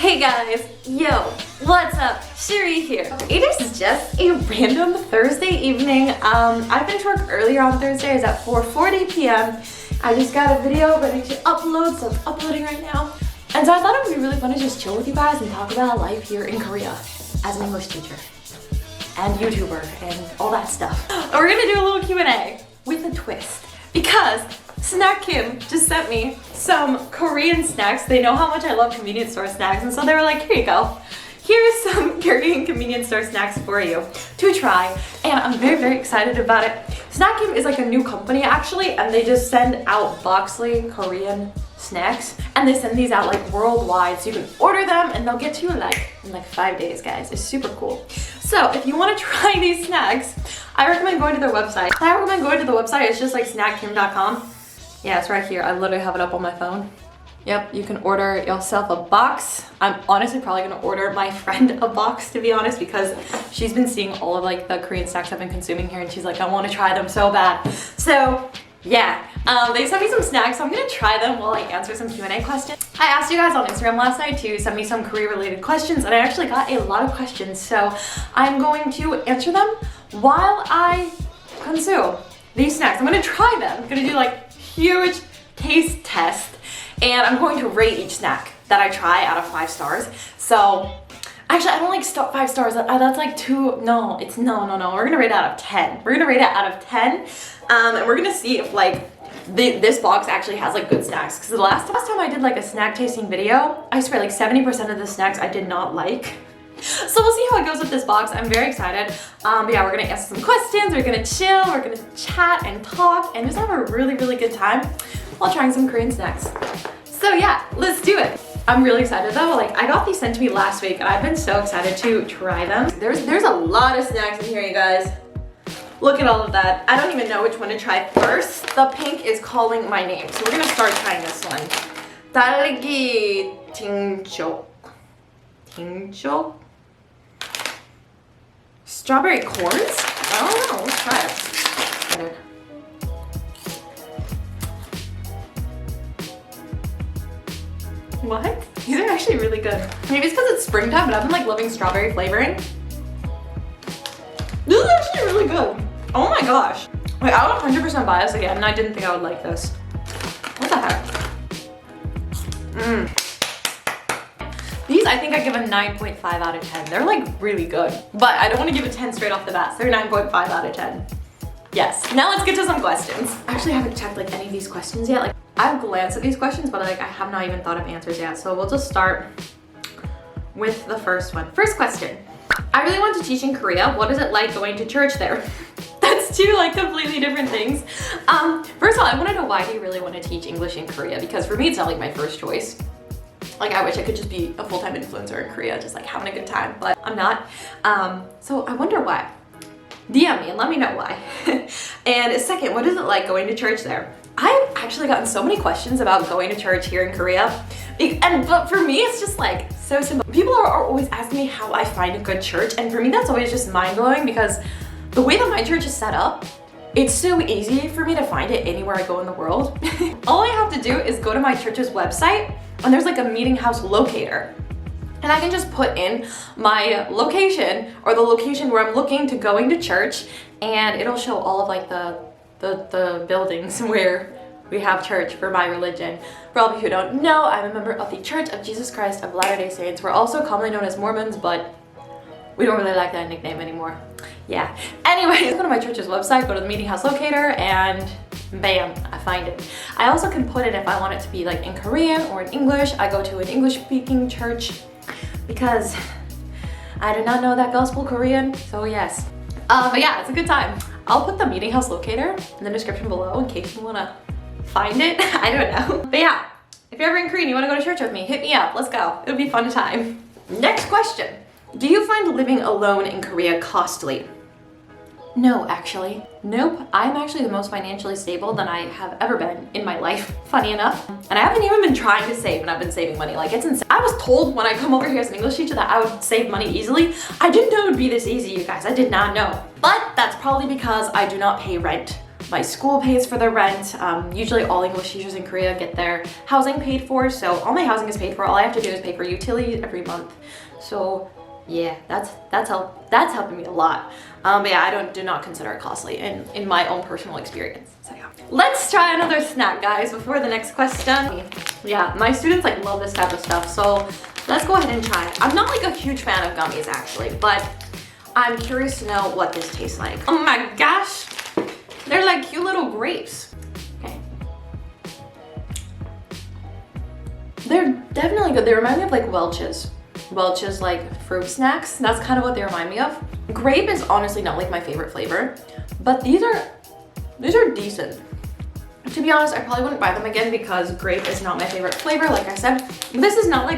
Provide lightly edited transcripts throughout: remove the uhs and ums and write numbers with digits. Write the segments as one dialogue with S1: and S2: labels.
S1: Hey guys, yo, what's up? Cherie here. It is just a random Thursday evening. I finished work earlier on Thursday. It's at 4:40 p.m. I just got a video ready to upload, so I'm uploading right now. And so I thought it would be really fun to just chill with you guys and talk about life here in Korea as an English teacher and YouTuber and all that stuff. We're gonna do a little Q&A with a twist because Snack Kim just sent me some Korean snacks. They know how much I love convenience store snacks, and so they were like, here you go. Here's some Korean convenience store snacks for you to try, and I'm very, very excited about it. Snack Kim is like a new company actually, and they just send out Boxly Korean snacks, and they send these out like worldwide, so you can order them and they'll get to you in like 5 days, guys. It's super cool. So if you want to try these snacks, I recommend going to their website. It's just like snackkim.com. Yeah, it's right here. I literally have it up on my phone. Yep, you can order yourself a box. I'm honestly probably gonna order my friend a box, to be honest, because she's been seeing all of like the Korean snacks I've been consuming here, and she's like, I want to try them so bad. So yeah, they sent me some snacks, so I'm gonna try them while I answer some Q&A questions. I asked you guys on Instagram last night to send me some Korea related questions, and I actually got a lot of questions, so I'm going to answer them while I consume these snacks. I'm gonna try them. I'm gonna do like huge taste test, and I'm going to rate each snack that I try out of 5 stars. So actually I don't like 5 stars. That's like too, no, we're gonna rate it out of 10. We're gonna rate it out of 10, and we're gonna see if like this box actually has like good snacks, because the last time I did like a snack tasting video, I swear like 70% of the snacks I did not like. So we'll see how it goes with this box. I'm very excited. But yeah, we're gonna answer some questions, we're gonna chill, we're gonna chat and talk and just have a really, really good time while trying some Korean snacks. So yeah, let's do it. I'm really excited though. Like, I got these sent to me last week and I've been so excited to try them. There's a lot of snacks in here, you guys. Look at all of that. I don't even know which one to try first. The pink is calling my name, so we're gonna start trying this one. 딸기 팅족. 팅족? Strawberry corns? I don't know, let's try it. What? These are actually really good. Maybe it's because it's springtime, but I've been like loving strawberry flavoring. This is actually really good. Oh my gosh. Wait, I would 100% buy this again, and I didn't think I would like this. What the heck? These I think I give a 9.5 out of 10. They're like really good, but I don't want to give a 10 straight off the bat, so they're 9.5 out of 10. Yes, now let's get to some questions. I actually haven't checked like any of these questions yet. Like, I've glanced at these questions, but like I have not even thought of answers yet. So we'll just start with the first one. First question. I really want to teach in Korea. What is it like going to church there? That's two like completely different things. First of all, I want to know, why do you really want to teach English in Korea? Because for me, it's not like my first choice. Like, I wish I could just be a full-time influencer in Korea, just like having a good time, but I'm not. So I wonder why. DM me and let me know why. And second, what is it like going to church there? I've actually gotten so many questions about going to church here in Korea. But for me, it's just like so simple. People are always asking me how I find a good church, and for me, that's always just mind-blowing, because the way that my church is set up, it's so easy for me to find it anywhere I go in the world. All I have to do is go to my church's website, and there's like a Meetinghouse Locator. And I can just put in my location, or the location where I'm looking to going to church, and it'll show all of like the buildings where we have church for my religion. For all of you who don't know, I'm a member of the Church of Jesus Christ of Latter-day Saints. We're also commonly known as Mormons, but we don't really like that nickname anymore. Yeah. Anyways, go to my church's website, go to the Meetinghouse Locator, and bam, I find it. I also can put it if I want it to be like in Korean or in English. I go to an English-speaking church because I do not know that gospel Korean, so yes. But yeah, it's a good time. I'll put the Meetinghouse Locator in the description below in case you wanna find it. I don't know. But yeah, if you're ever in Korea and you wanna go to church with me, hit me up, let's go. It'll be a fun time. Next question. Do you find living alone in Korea costly? No, actually. Nope. I'm actually the most financially stable than I have ever been in my life, funny enough. And I haven't even been trying to save, and I've been saving money. Like, it's insane. I was told when I come over here as an English teacher that I would save money easily. I didn't know it would be this easy, you guys. I did not know. But that's probably because I do not pay rent my school pays for the rent. Usually all English teachers in Korea get their housing paid for, so all my housing is paid for. All I have to do is pay for utilities every month. So yeah, that's helping me a lot. But yeah, I do not consider it costly in my own personal experience. So yeah. Let's try another snack, guys, before the next question. Yeah, my students like love this type of stuff, so let's go ahead and try it. I'm not like a huge fan of gummies actually, but I'm curious to know what this tastes like. Oh my gosh, they're like cute little grapes. Okay. They're definitely good. They remind me of like Welch's like fruit snacks. That's kind of what they remind me of. Grape is honestly not like my favorite flavor, but these are decent. To be honest, I probably wouldn't buy them again because grape is not my favorite flavor, like I said. But this is not a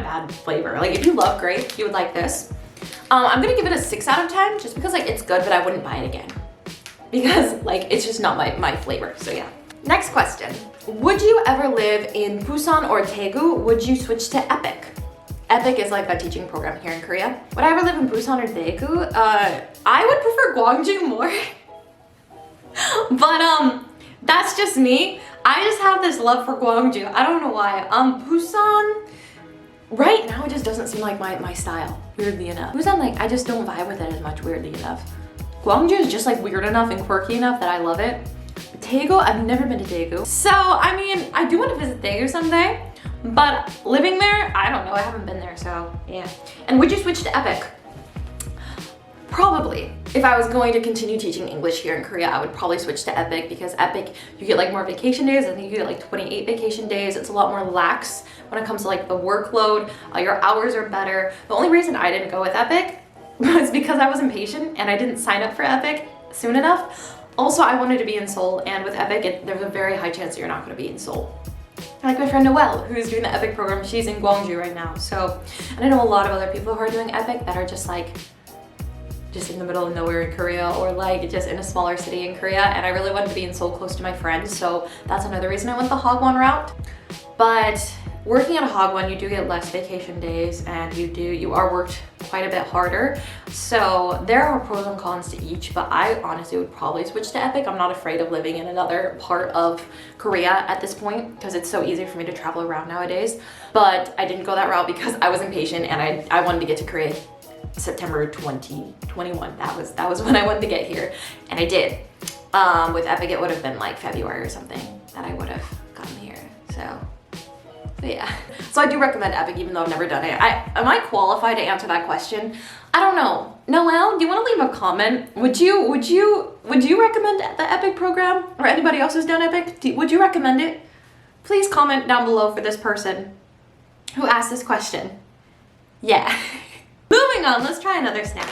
S1: bad flavor. Like if you love grape, you would like this. I'm gonna give it a 6 out of 10 just because like it's good, but I wouldn't buy it again because like it's just not my flavor. So yeah. Next question. Would you ever live in Busan or Daegu? Would you switch to Epic? Epic is like a teaching program here in Korea. Would I ever live in Busan or Daegu? I would prefer Gwangju more. But that's just me. I just have this love for Gwangju. I don't know why. Busan, right now it just doesn't seem like my style, weirdly enough. Busan, like I just don't vibe with it as much, weirdly enough. Gwangju is just like weird enough and quirky enough that I love it. Daegu, I've never been to Daegu. So, I mean, I do want to visit Daegu someday, but living there, I don't know, I haven't been there, so yeah. And would you switch to Epic? Probably. If I was going to continue teaching English here in Korea, I would probably switch to Epic because Epic, you get like more vacation days. I think you get like 28 vacation days. It's a lot more lax when it comes to like the workload. Your hours are better. The only reason I didn't go with Epic was because I was impatient and I didn't sign up for Epic soon enough. Also, I wanted to be in Seoul, and with Epic, there's a very high chance that you're not going to be in Seoul. Like my friend Noelle, who's doing the Epic program, she's in Gwangju right now. So, and I know a lot of other people who are doing Epic that are just like, just in the middle of nowhere in Korea or like just in a smaller city in Korea, and I really wanted to be in Seoul close to my friends, so that's another reason I went the Hagwon route. But working at a Hagwon, you do get less vacation days and you are worked quite a bit harder. So there are pros and cons to each, but I honestly would probably switch to Epic. I'm not afraid of living in another part of Korea at this point because it's so easy for me to travel around nowadays. But I didn't go that route because I was impatient and I wanted to get to Korea September 2021. That was when I wanted to get here, and I did. With Epic, it would have been like February or something that I would have gotten here. So yeah. So I do recommend Epic, even though I've never done it. Am I qualified to answer that question? I don't know. Noelle, do you want to leave a comment? Would you recommend the Epic program, or anybody else who's done Epic? Would you recommend it? Please comment down below for this person who asked this question. Yeah. Moving on, let's try another snack.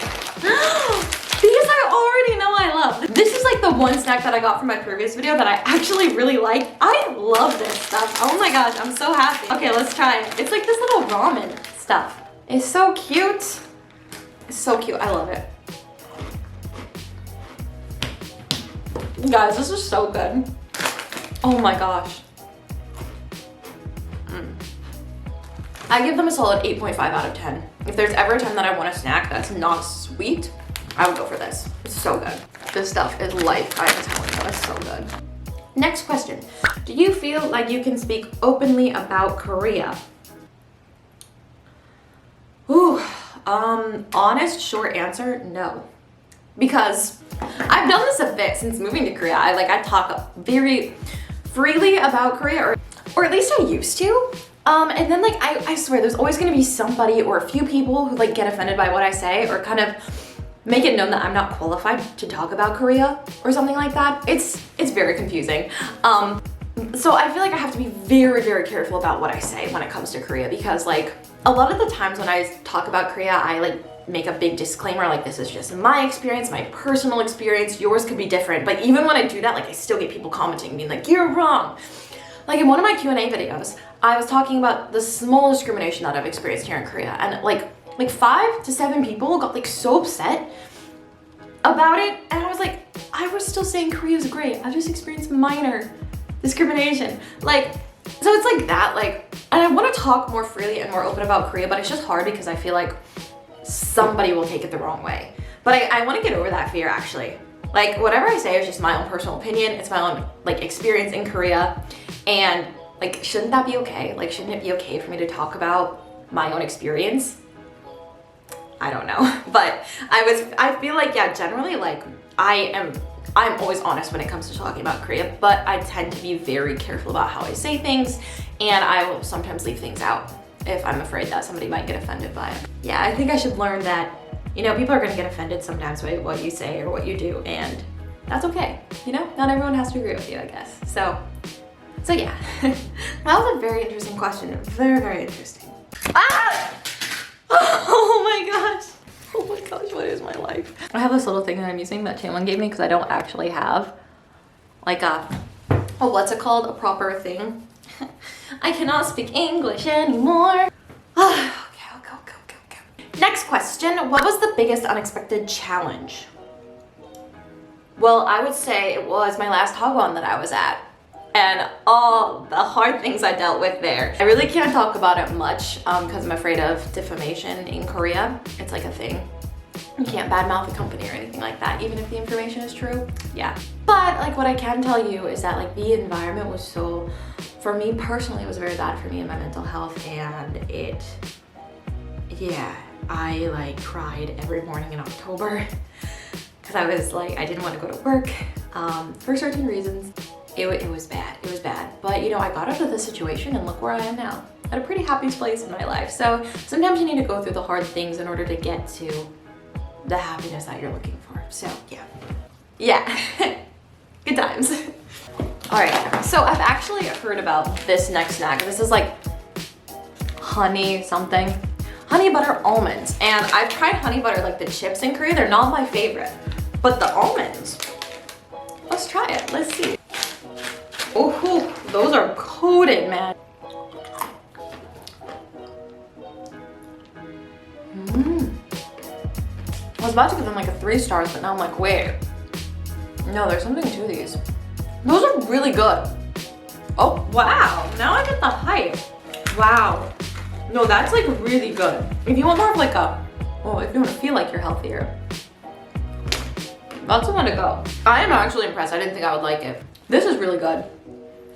S1: These I already know I love. This is like the one snack that I got from my previous video that I actually really like. I love this stuff. Oh my gosh, I'm so happy. Okay, let's try it. It's like this little ramen stuff. It's so cute. It's so cute, I love it. Guys, this is so good. Oh my gosh. I give them a solid 8.5 out of 10. If there's ever a time that I want a snack that's not sweet, I would go for this. It's so good. This stuff is life, I'm telling you, it's so good. Next question. Do you feel like you can speak openly about Korea? Ooh, honest short answer, no. Because I've done this a bit since moving to Korea. I talk very freely about Korea, or at least I used to. And then like, I swear there's always gonna be somebody or a few people who like get offended by what I say or kind of make it known that I'm not qualified to talk about Korea or something like that. It's very confusing. So I feel like I have to be very, very careful about what I say when it comes to Korea because like a lot of the times when I talk about Korea, I like make a big disclaimer like this is just my experience, my personal experience, yours could be different. But even when I do that, like I still get people commenting being like, you're wrong. Like in one of my Q&A videos, I was talking about the small discrimination that I've experienced here in Korea, and like 5 to 7 people got like so upset about it, and I was like, I was still saying Korea's great. I just experienced minor discrimination. Like, so it's like that, like, and I want to talk more freely and more open about Korea, but it's just hard because I feel like somebody will take it the wrong way. But I want to get over that fear actually. Like whatever I say is just my own personal opinion. It's my own like experience in Korea. And like, shouldn't that be okay? Like, shouldn't it be okay for me to talk about my own experience? I don't know. But I feel like, yeah, generally like I'm always honest when it comes to talking about Korea, but I tend to be very careful about how I say things, and I will sometimes leave things out if I'm afraid that somebody might get offended by it. Yeah, I think I should learn that, you know, people are gonna get offended sometimes by what you say or what you do, and that's okay. You know, not everyone has to agree with you, I guess. So yeah, that was a very interesting question. Very, very interesting. Ah! Oh my gosh. Oh my gosh, what is my life? I have this little thing that I'm using that Taemin gave me because I don't actually have like what's it called? A proper thing. I cannot speak English anymore. Okay. Next question, what was the biggest unexpected challenge? Well, I would say it was my last hagwon that I was at, and all the hard things I dealt with there. I really can't talk about it much because I'm afraid of defamation in Korea. It's like a thing. You can't badmouth a company or anything like that, even if the information is true. Yeah. But like what I can tell you is that like the environment was so, for me personally, it was very bad for me and my mental health, and I like cried every morning in October because I was like, I didn't want to go to work for certain reasons. It was bad. It was bad. But you know, I got out of the situation and look where I am now. At a pretty happy place in my life. So sometimes you need to go through the hard things in order to get to the happiness that you're looking for. So yeah. Good times. All right, so I've actually heard about this next snack. This is like honey something. Honey butter almonds. And I've tried honey butter, like the chips in Korea. They're not my favorite. But the almonds, let's try it. Let's see. Oh, those are coated, man. I was about to give them like a 3 stars, but now I'm like, wait. No, there's something to these. Those are really good. Oh, wow. Now I get the hype. Wow. No, that's like really good. If you want more of like if you want to feel like you're healthier, that's the one to go. I am actually impressed. I didn't think I would like it. This is really good.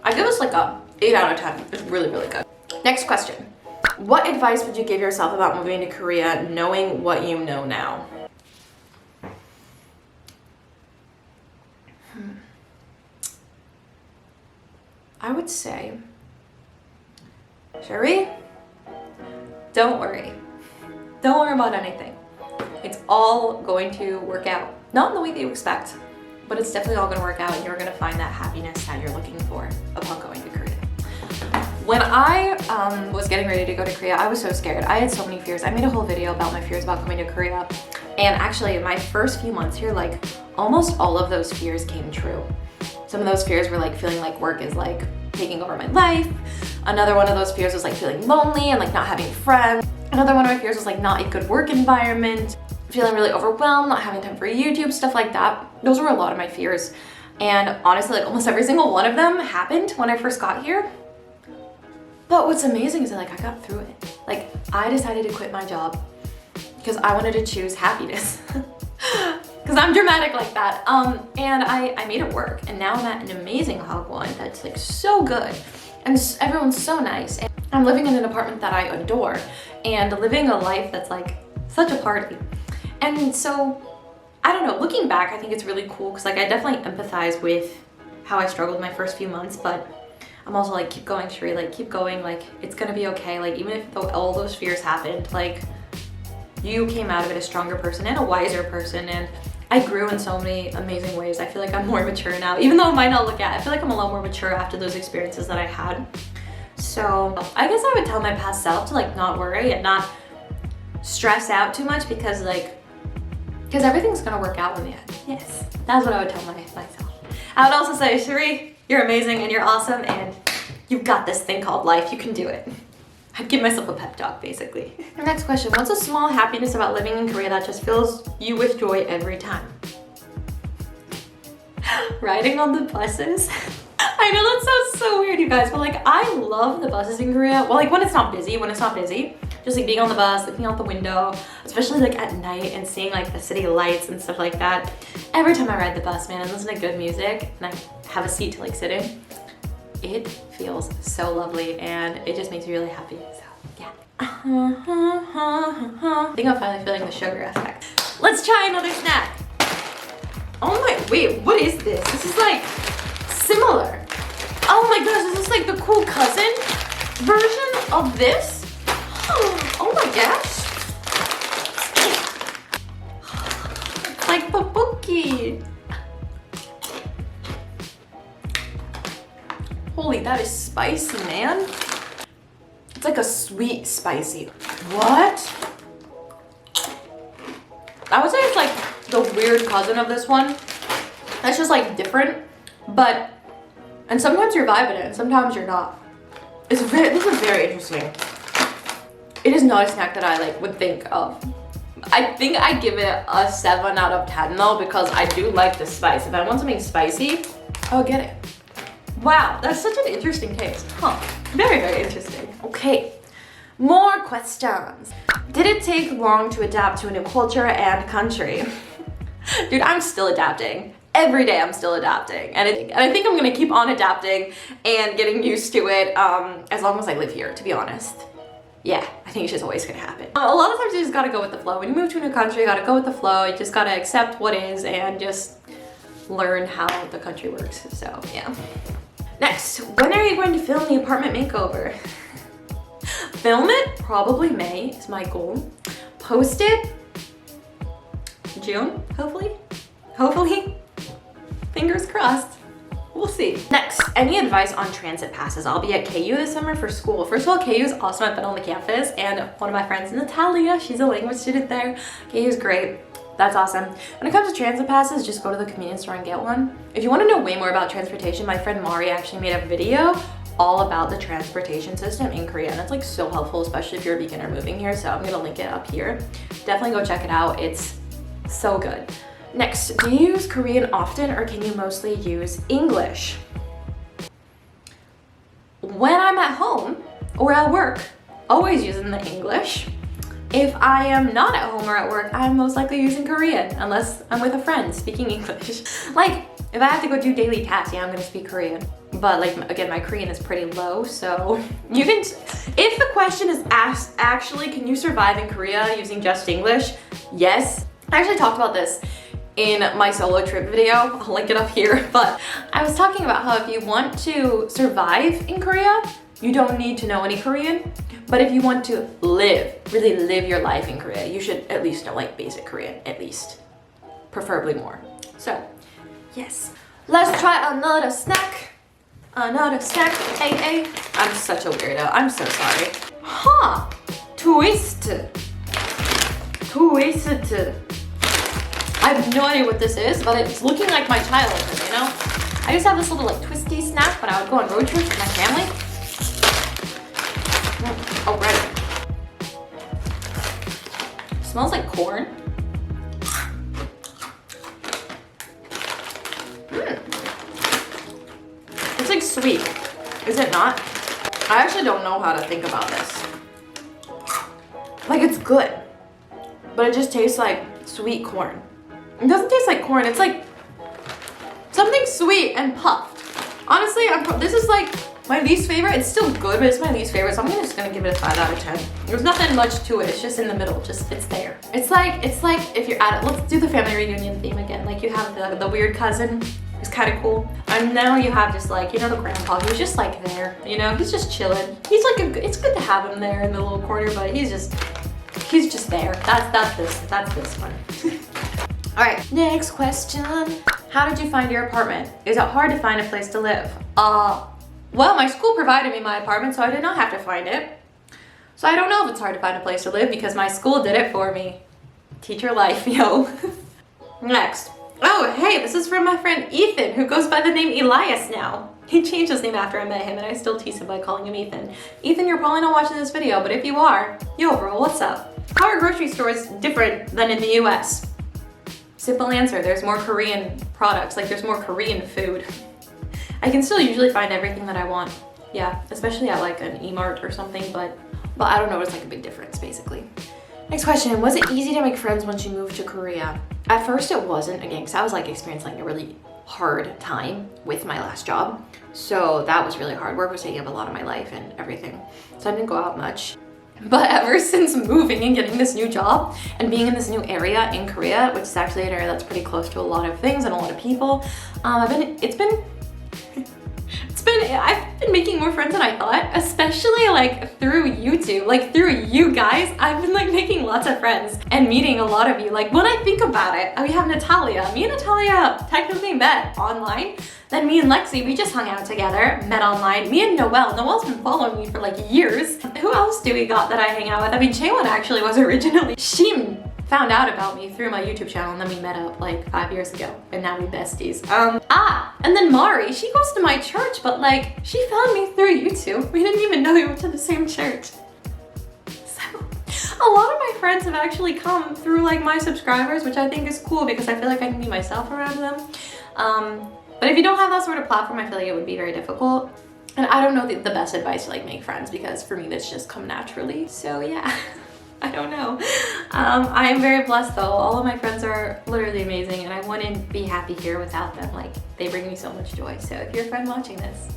S1: I give this like a 8 out of 10. It's really, really good. Next question. What advice would you give yourself about moving to Korea knowing what you know now? I would say, Cherie, don't worry. Don't worry about anything. It's all going to work out. Not in the way that you expect, but it's definitely all gonna work out, and you're gonna find that happiness that you're looking for upon going to Korea. When I was getting ready to go to Korea, I was so scared. I had so many fears. I made a whole video about my fears about coming to Korea. And actually, in my first few months here, like almost all of those fears came true. Some of those fears were like feeling like work is like taking over my life. Another one of those fears was like feeling lonely and like not having friends. Another one of my fears was like not a good work environment, feeling really overwhelmed, not having time for YouTube, stuff like that. Those were a lot of my fears. And honestly, like almost every single one of them happened when I first got here. But what's amazing is that like I got through it. Like I decided to quit my job because I wanted to choose happiness. Because I'm dramatic like that. And I made it work. And now I'm at an amazing hagwon that's like so good. And everyone's so nice. And I'm living in an apartment that I adore. And living a life that's like such a party. And so, I don't know, looking back, I think it's really cool because like I definitely empathize with how I struggled my first few months, but I'm also like, keep going, Cherie, like keep going, like it's gonna be okay. Like even if all those fears happened, like you came out of it a stronger person and a wiser person, and I grew in so many amazing ways. I feel like I'm more mature now, even though it might not look at it. I feel like I'm a lot more mature after those experiences that I had. So I guess I would tell my past self to like not worry and not stress out too much because everything's gonna work out in the end. Yes, that's what I would tell myself. I would also say, Cherie, you're amazing and you're awesome and you've got this thing called life. You can do it. I'd give myself a pep talk, basically. Next question, what's a small happiness about living in Korea that just fills you with joy every time? Riding on the buses. I know that sounds so weird, you guys, but like I love the buses in Korea. Well, like when it's not busy, just Just like being on the bus, looking out the window, especially like at night and seeing like the city lights and stuff like that. Every time I ride the bus, man, and listen to good music and I have a seat to like sit in, it feels so lovely and it just makes me really happy. So yeah. I think I'm finally feeling the sugar effect. Let's try another snack. Oh my, wait, what is this? This is like similar. Oh my gosh, is this like the cool cousin version of this? Oh my gosh. It's like Pabuki. Holy, that is spicy, man. It's like a sweet spicy. What? I would say it's like the weird cousin of this one. That's just like different, but, and sometimes you're vibing it and sometimes you're not. This is very interesting. It is not a snack that I like would think of. I think I give it a 7 out of 10 though, because I do like the spice. If I want something spicy, I'll get it. Wow, that's such an interesting taste. Huh, very, very interesting. Okay, more questions. Did it take long to adapt to a new culture and country? Dude, I'm still adapting. Every day I'm still adapting. And I think I'm gonna keep on adapting and getting used to it as long as I live here, to be honest. Yeah, I think it's just always gonna happen. A lot of times you just gotta go with the flow. When you move to a new country, you gotta go with the flow. You just gotta accept what is and just learn how the country works, so yeah. Next, when are you going to film the apartment makeover? Film it, probably May is my goal. Post it, June, hopefully. Hopefully, fingers crossed. We'll see. Next, any advice on transit passes? I'll be at KU this summer for school. First of all, KU is awesome. I've been on the campus and one of my friends, Natalia, she's a language student there. KU is great. That's awesome. When it comes to transit passes, just go to the convenience store and get one. If you want to know way more about transportation, my friend Mari actually made a video all about the transportation system in Korea, and it's like so helpful, especially if you're a beginner moving here, so I'm gonna link it up here. Definitely go check it out. It's so good. Next, do you use Korean often or can you mostly use English? When I'm at home or at work, always using the English. If I am not at home or at work, I'm most likely using Korean, unless I'm with a friend speaking English. Like, if I have to go do daily tasks, yeah, I'm gonna speak Korean. But like, again, my Korean is pretty low, so you can, if the question is asked, actually, can you survive in Korea using just English? Yes. I actually talked about this in my solo trip video. I'll link it up here, but I was talking about how if you want to survive in Korea, you don't need to know any Korean. But if you want to live, really live your life in Korea, you should at least know like basic Korean, at least. Preferably more. So, yes. Let's try another snack. Another snack, hey. I'm such a weirdo, I'm so sorry. Huh, twist. I have no idea what this is, but it's looking like my childhood, you know? I used to have this little like twisty snack when I would go on road trips with my family. Oh, right. Smells like corn. It's like sweet, is it not? I actually don't know how to think about this. Like, it's good, but it just tastes like sweet corn. It doesn't taste like corn, it's like something sweet and puffed. Honestly, this is like my least favorite. It's still good, but it's my least favorite, so I'm just gonna give it a 5 out of 10. There's nothing much to it, it's just in the middle, just, it's there. It's like if you're at it, let's do the family reunion theme again. Like you have the weird cousin, who's kind of cool. And now you have just like, you know, the grandpa who's just like there, you know, he's just chilling. He's like, it's good to have him there in the little corner, but he's just there. That's this one. All right, next question. How did you find your apartment? Is it hard to find a place to live? Well, my school provided me my apartment, so I did not have to find it. So I don't know if it's hard to find a place to live because my school did it for me. Teacher life, yo. Next. Oh, hey, this is from my friend Ethan, who goes by the name Elias now. He changed his name after I met him, and I still tease him by calling him Ethan. Ethan, you're probably not watching this video, but if you are, yo bro, what's up? How are grocery stores different than in the US? Simple answer, there's more Korean products, like there's more Korean food. I can still usually find everything that I want. Yeah, especially at like an E-Mart or something, but but I don't notice like a big difference basically. Next question, was it easy to make friends once you moved to Korea? At first it wasn't, again, because I was like experiencing like a really hard time with my last job. So that was really hard. Work was taking up a lot of my life and everything. So I didn't go out much. But ever since moving and getting this new job and being in this new area in Korea, which is actually an area that's pretty close to a lot of things and a lot of people, I've been making more friends than I thought, especially like through YouTube, like through you guys. I've been like making lots of friends and meeting a lot of you. Like when I think about it, we have Natalia. Me and Natalia technically met online. Then me and Lexi, we just hung out together, met online. Me and Noelle. Noelle's been following me for like years. Who else do we got that I hang out with? I mean, Cherie actually was originally. She found out about me through my YouTube channel and then we met up like 5 years ago and now we besties. And then Mari, she goes to my church, but like she found me through YouTube. We didn't even know we went to the same church. So a lot of my friends have actually come through like my subscribers, which I think is cool because I feel like I can be myself around them. But if you don't have that sort of platform, I feel like it would be very difficult. And I don't know the best advice to like make friends because for me, that's just come naturally. So yeah. I don't know. I am very blessed though. All of my friends are literally amazing and I wouldn't be happy here without them. Like they bring me so much joy. So if you're a friend watching this,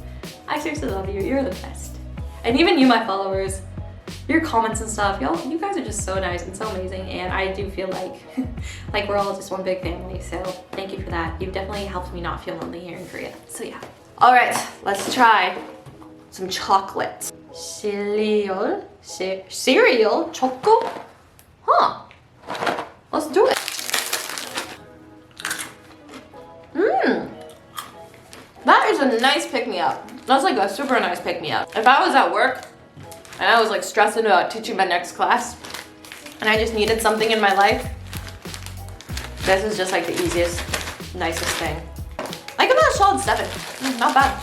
S1: I seriously love you. You're the best. And even you, my followers, your comments and stuff, you guys are just so nice and so amazing. And I do feel like, like we're all just one big family. So thank you for that. You've definitely helped me not feel lonely here in Korea. So yeah. All right, let's try some chocolate. Cereal, Choco? Huh. Let's do it. That is a nice pick-me-up. That's like a super nice pick-me-up. If I was at work and I was like stressing about teaching my next class and I just needed something in my life, this is just like the easiest, nicest thing. I give it a solid 7. Not bad.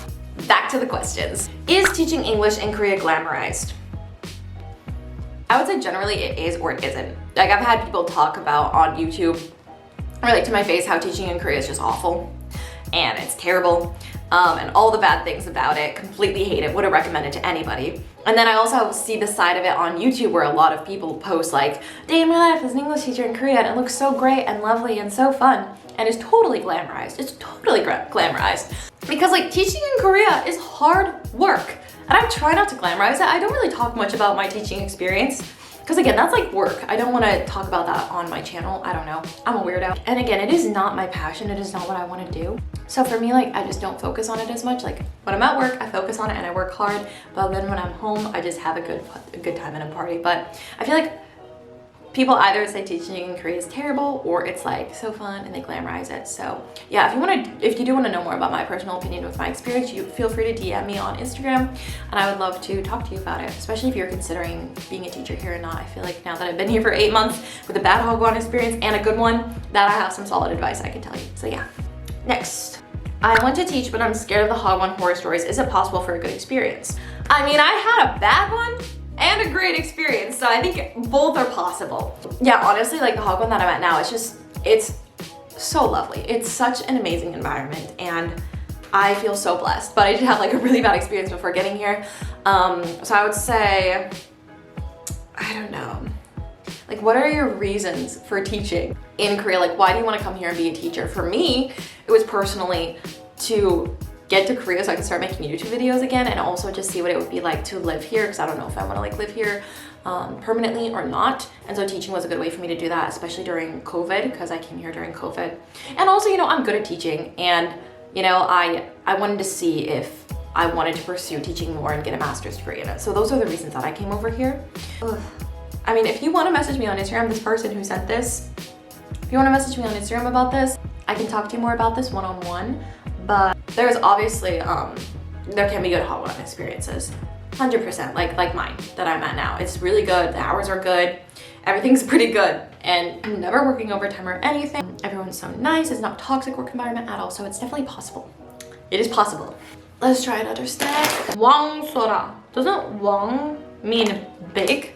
S1: Back to the questions. Is teaching English in Korea glamorized? I would say generally it is or it isn't. Like I've had people talk about on YouTube or like to my face how teaching in Korea is just awful and it's terrible and all the bad things about it. Completely hate it. Wouldn't recommend it to anybody. And then I also see the side of it on YouTube where a lot of people post like, day in my life as an English teacher in Korea and it looks so great and lovely and so fun. And it's totally glamorized. It's totally glamorized. Because like teaching in Korea is hard work. And I try not to glamorize it. I don't really talk much about my teaching experience. Because again, that's like work. I don't want to talk about that on my channel. I don't know. I'm a weirdo. And again, it is not my passion. It is not what I want to do. So for me, like I just don't focus on it as much. Like when I'm at work, I focus on it and I work hard. But then when I'm home, I just have a good time and a party. But I feel like people either say teaching in Korea is terrible or it's like so fun and they glamorize it. So yeah, if you do want to know more about my personal opinion with my experience, you feel free to DM me on Instagram and I would love to talk to you about it, especially if you're considering being a teacher here or not. I feel like now that I've been here for 8 months with a bad Hagwon experience and a good one, that I have some solid advice I can tell you. So yeah. Next. I want to teach, but I'm scared of the Hagwon horror stories. Is it possible for a good experience? I mean, I had a bad one and a great experience, so I think both are possible. Yeah, honestly, like the Hagwon that I'm at now, it's so lovely. It's such an amazing environment and I feel so blessed, but I did have like a really bad experience before getting here. So I would say, I don't know. Like, what are your reasons for teaching in Korea? Like, why do you want to come here and be a teacher? For me, it was personally to get to Korea so I can start making YouTube videos again and also just see what it would be like to live here because I don't know if I want to like live here permanently or not. And so teaching was a good way for me to do that, especially during COVID because I came here during COVID. And also, you know, I'm good at teaching and, you know, I wanted to see if I wanted to pursue teaching more and get a master's degree in it. So those are the reasons that I came over here. Ugh. I mean, if you want to message me on Instagram, this person who sent this, if you want to message me on Instagram about this, I can talk to you more about this one-on-one. But there's obviously, there can be good Hagwon experiences. 100%, like mine that I'm at now. It's really good, the hours are good, everything's pretty good. And I'm never working overtime or anything. Everyone's so nice, it's not a toxic work environment at all, so it's definitely possible. It is possible. Let's try another stack. Wang sora. Doesn't wang mean big?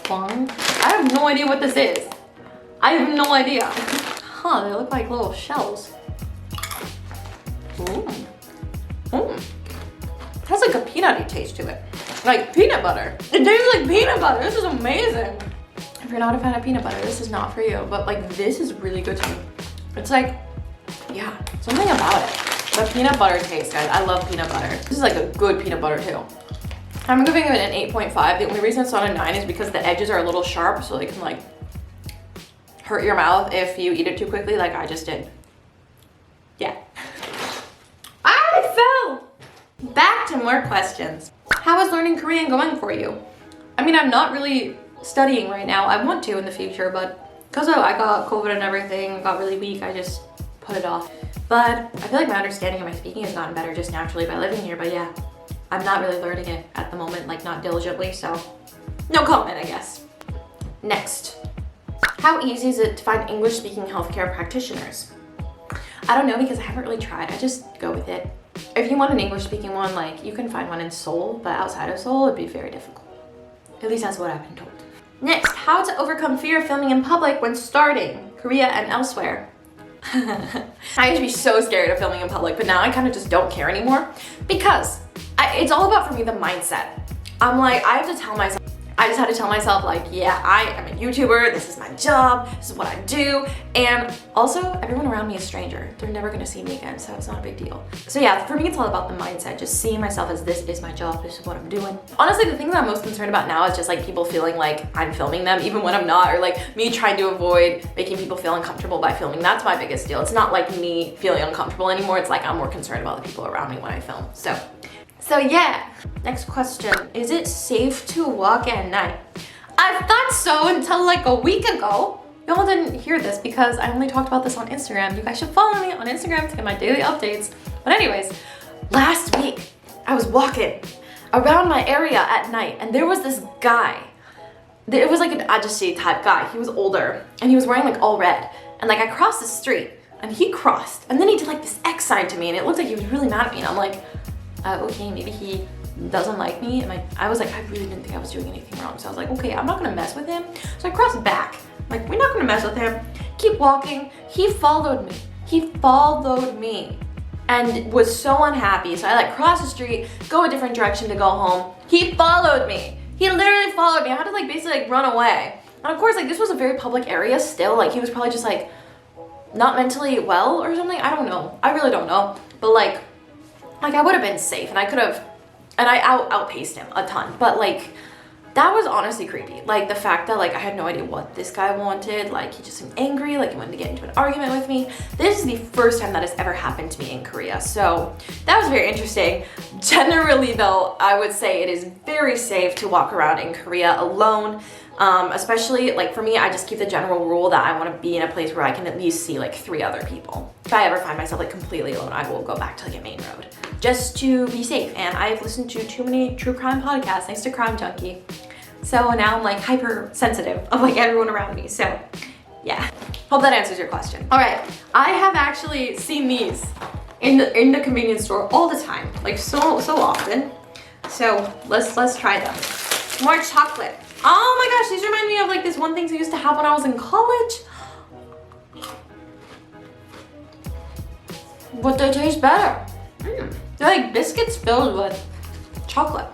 S1: Wang? I have no idea what this is. I have no idea. Huh, they look like little shells. Ooh. Ooh. It has like a peanutty taste to it. like peanut butter. It tastes like peanut butter. This is amazing. If you're not a fan of peanut butter, this is not for you. But like this is really good to me. It's like, yeah, something about it. The peanut butter taste, guys. I love peanut butter. This is like a good peanut butter too. I'm giving it an 8.5. The only reason it's not a 9 is because the edges are a little sharp, so they can like hurt your mouth if you eat it too quickly like I just did. Yeah. I fell! Back to more questions. How is learning Korean going for you? I mean, I'm not really studying right now. I want to in the future, but because I got COVID and everything, got really weak, I just put it off. But I feel like my understanding of my speaking has gotten better just naturally by living here, but yeah, I'm not really learning it at the moment, like not diligently, so no comment, I guess. Next. How easy is it to find English-speaking healthcare practitioners? I don't know because I haven't really tried. I just go with it. If you want an English-speaking one, like you can find one in Seoul, but outside of Seoul, it'd be very difficult. At least that's what I've been told. Next, how to overcome fear of filming in public when starting Korea and elsewhere. I used to be so scared of filming in public, but now I kind of just don't care anymore because it's all about, for me, the mindset. I'm like, I just had to tell myself like, yeah, I am a YouTuber, this is my job, this is what I do, and also everyone around me is a stranger. They're never gonna see me again, so it's not a big deal. So yeah, for me it's all about the mindset, just seeing myself as this is my job, this is what I'm doing. Honestly, the thing that I'm most concerned about now is just like people feeling like I'm filming them even when I'm not, or like me trying to avoid making people feel uncomfortable by filming. That's my biggest deal. It's not like me feeling uncomfortable anymore, it's like I'm more concerned about the people around me when I film. So yeah, next question. Is it safe to walk at night? I thought so until like a week ago. Y'all didn't hear this because I only talked about this on Instagram. You guys should follow me on Instagram to get my daily updates. But anyways, last week I was walking around my area at night and there was this guy. It was like an ajashi type guy. He was older and he was wearing like all red. And like I crossed the street and he crossed and then he did like this X sign to me and it looked like he was really mad at me. And I'm like, okay, maybe he doesn't like me. And I was like, I really didn't think I was doing anything wrong. So I was like, okay, I'm not gonna mess with him. So I crossed back. Like, we're not gonna mess with him. Keep walking. He followed me. He followed me and was so unhappy. So I like crossed the street, go a different direction to go home. He followed me. He literally followed me. I had to like basically like run away. And of course, like this was a very public area still. Like he was probably just like not mentally well or something. I don't know. I really don't know. But like I would have been safe and I could have, and I outpaced him a ton, but like that was honestly creepy. Like the fact that like I had no idea what this guy wanted, like he just seemed angry, like he wanted to get into an argument with me. This is the first time that has ever happened to me in Korea, so that was very interesting. Generally though, I would say it is very safe to walk around in Korea alone. Especially like for me, I just keep the general rule that I want to be in a place where I can at least see like 3 other people. If I ever find myself like completely alone, I will go back to like a main road just to be safe. And I've listened to too many true crime podcasts thanks to Crime Junkie. So now I'm like hyper sensitive of like everyone around me. So yeah, hope that answers your question. All right, I have actually seen these in the convenience store all the time, like so often. So let's try them. More chocolate. Oh my gosh, these remind me of like this one thing I used to have when I was in college. But they taste better. They're like biscuits filled with chocolate.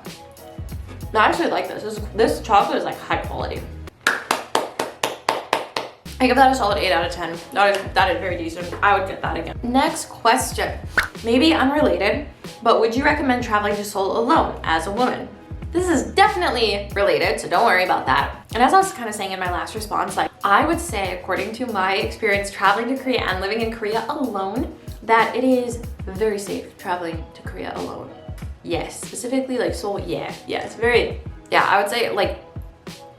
S1: No, I actually like this. This chocolate is like high quality. I give that a solid 8 out of 10. That is very decent. I would get that again. Next question. Maybe unrelated, but would you recommend traveling to Seoul alone as a woman? This is definitely related, so don't worry about that. And as I was kind of saying in my last response, like I would say, according to my experience traveling to Korea and living in Korea alone, that it is very safe traveling to Korea alone. Yes, specifically like Seoul, yeah, it's very, yeah, I would say like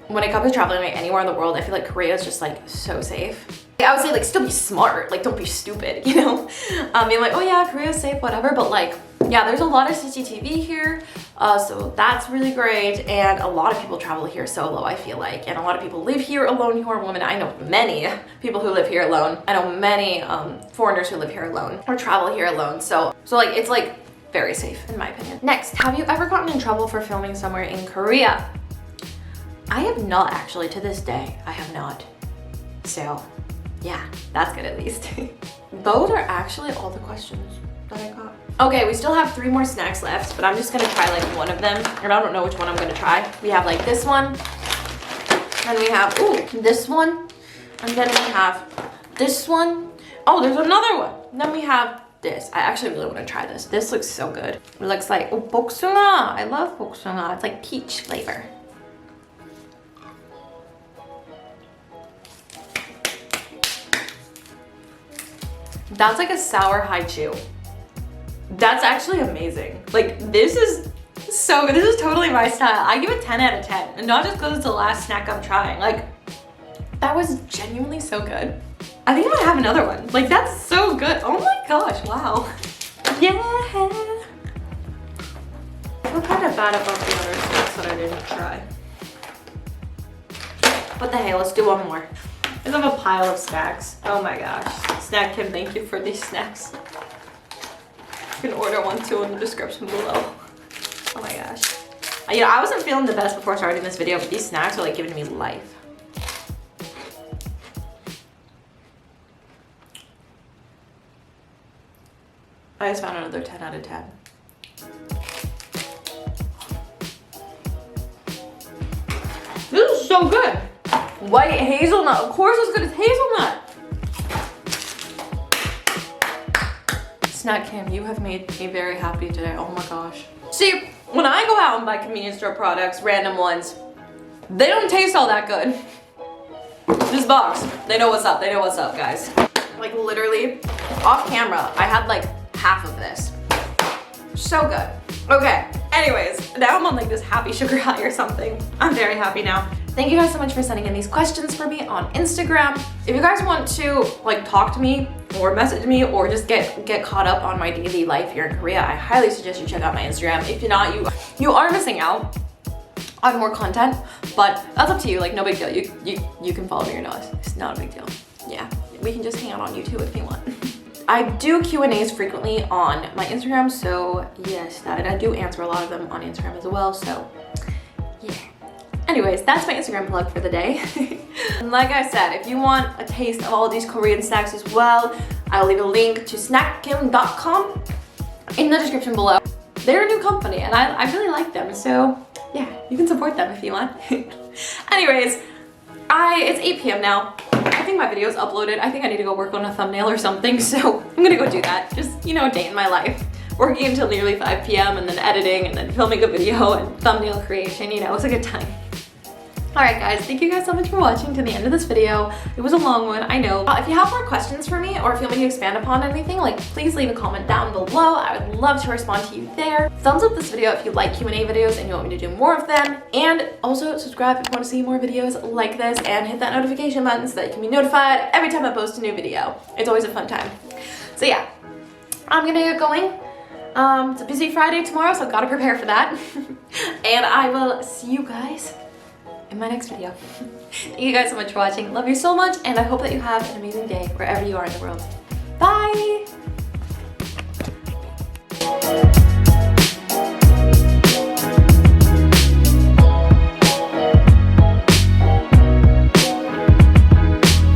S1: when it comes to traveling like anywhere in the world, I feel like Korea is just like so safe. I would say like still be smart, like don't be stupid, you know? Being like, oh yeah, Korea's safe, whatever, but like, yeah, there's a lot of CCTV here, so that's really great, and a lot of people travel here solo, I feel like, and a lot of people live here alone who are women. I know many people who live here alone. I know many foreigners who live here alone or travel here alone, so like it's like very safe in my opinion. Next, have you ever gotten in trouble for filming somewhere in Korea? I have not actually, to this day, I have not. So yeah, that's good at least. Those are actually all the questions that I got. Okay, we still have 3 more snacks left, but I'm just gonna try like one of them. And I don't know which one I'm gonna try. We have like this one, and we have, ooh, this one. And then we have this one. Oh, there's another one. And then we have this. I actually really want to try this. This looks so good. It looks like, oh, 복숭아. I love 복숭아. It's like peach flavor. That's like a sour haichu. That's actually amazing. Like, this is so good. This is totally my style. I give it 10 out of 10. And not just because it's the last snack I'm trying. Like, that was genuinely so good. I think I'm gonna have another one. Like, that's so good. Oh my gosh, wow. Yeah. I feel kind of bad about the other snacks that I didn't try. What the hey, let's do one more. I have a pile of snacks. Oh my gosh. Snack Kim, thank you for these snacks. You can order one too in the description below. Oh my gosh. You know, I wasn't feeling the best before starting this video, but these snacks are like giving me life. I just found another 10 out of 10. This is so good. White hazelnut. Of course it's good as hazelnut. Snack Kim, you have made me very happy today. Oh my gosh. See, when I go out and buy convenience store products, random ones, they don't taste all that good. This box, they know what's up. They know what's up, guys. Like literally, off camera, I had like half of this. So good. Okay, anyways, now I'm on like this happy sugar high or something. I'm very happy now. Thank you guys so much for sending in these questions for me on Instagram. If you guys want to like talk to me or message me or just get caught up on my daily life here in Korea, I highly suggest you check out my Instagram. If you're not, you are missing out on more content, but that's up to you. Like, no big deal. You can follow me or not. It's not a big deal. Yeah, we can just hang out on YouTube if you want. I do Q&As frequently on my Instagram, so yes, and I do answer a lot of them on Instagram as well, so yeah. Anyways, that's my Instagram plug for the day. And like I said, if you want a taste of all of these Korean snacks as well, I'll leave a link to snackkim.com in the description below. They're a new company and I really like them, so yeah, you can support them if you want. Anyways, it's 8 p.m. now. I think my video's uploaded. I think I need to go work on a thumbnail or something, so I'm gonna go do that. Just, you know, a day in my life. Working until nearly 5 p.m. and then editing and then filming a video and thumbnail creation, you know, it's a good time. Alright guys, thank you guys so much for watching to the end of this video. It was a long one, I know. If you have more questions for me or if you want me to expand upon anything, like please leave a comment down below. I would love to respond to you there. Thumbs up this video if you like Q&A videos and you want me to do more of them. And also subscribe if you want to see more videos like this and hit that notification button so that you can be notified every time I post a new video. It's always a fun time. So yeah, I'm gonna get going. It's a busy Friday tomorrow, so I've got to prepare for that. And I will see you guys in my next video. Thank you guys so much for watching. Love you so much, and I hope that you have an amazing day wherever you are in the world. Bye!